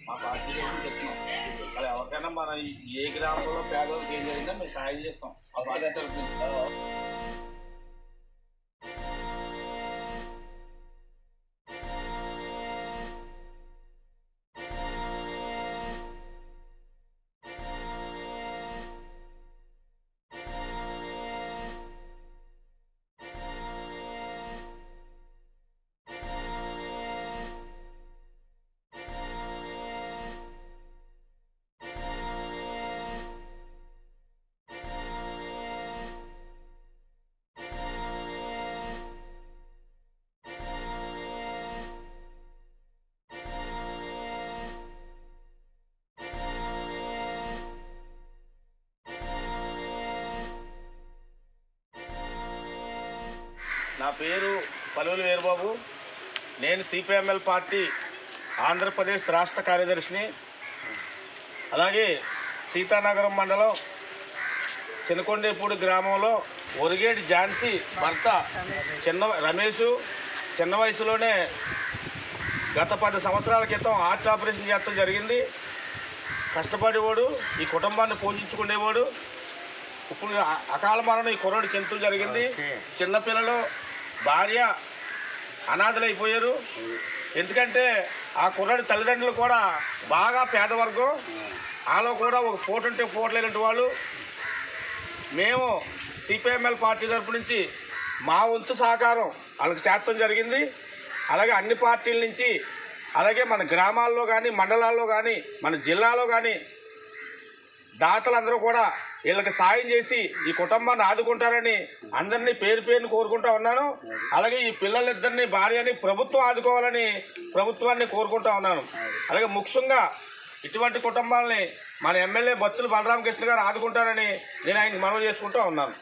మా పార్టీ చెప్తున్నాం అది ఎవరికైనా మన ఏ గ్రామంలో పేదలకు ఏం జరిగిందో మేము సాయం చేస్తాం ఆ బాధ్యత నా పేరు పలువులు వీరబాబు. నేను సిపిఎంఎల్ పార్టీ ఆంధ్రప్రదేశ్ రాష్ట్ర కార్యదర్శిని. అలాగే సీతానగరం మండలం చిన్నకొండేపూడి గ్రామంలో ఒరిగేటి ఝాన్సీ భర్త రమేష్ చిన్న వయసులోనే గత 10 సంవత్సరాల క్రితం హార్ట్ ఆపరేషన్ చేస్తూ జరిగింది. కష్టపడేవాడు, ఈ కుటుంబాన్ని పోషించుకునేవాడు. ఇప్పుడు అకాల మరణం ఈ కుర్రాడు చెందుతూ జరిగింది. చిన్నపిల్లలు భార్య అనాథలైపోయారు. ఎందుకంటే ఆ కుర్రాడి తల్లిదండ్రులు కూడా బాగా పేదవర్గం. ఆలో కూడా ఒక పూట ఉంటే పూట లేనటువంటి వాళ్ళు. మేము సిపిఎంఎల్ పార్టీ తరఫు నుంచి మా వంతు సహకారం వాళ్ళకి చేర్చడం జరిగింది. అలాగే అన్ని పార్టీల నుంచి, అలాగే మన గ్రామాల్లో కానీ మండలాల్లో కానీ మన జిల్లాలో కానీ దాతలందరూ కూడా వీళ్ళకి సాయం చేసి ఈ కుటుంబాన్ని ఆదుకుంటారని అందరినీ పేరు పేరుని కోరుకుంటా ఉన్నాను. అలాగే ఈ పిల్లలిద్దరిని భార్యని ప్రభుత్వం ఆదుకోవాలని ప్రభుత్వాన్ని కోరుకుంటా ఉన్నాను. అలాగే ముఖ్యంగా ఇటువంటి కుటుంబాలని మన ఎమ్మెల్యే బత్తుల బలరామకృష్ణ గారు ఆదుకుంటారని నేను ఆయనకు మనవి చేసుకుంటూ ఉన్నాను.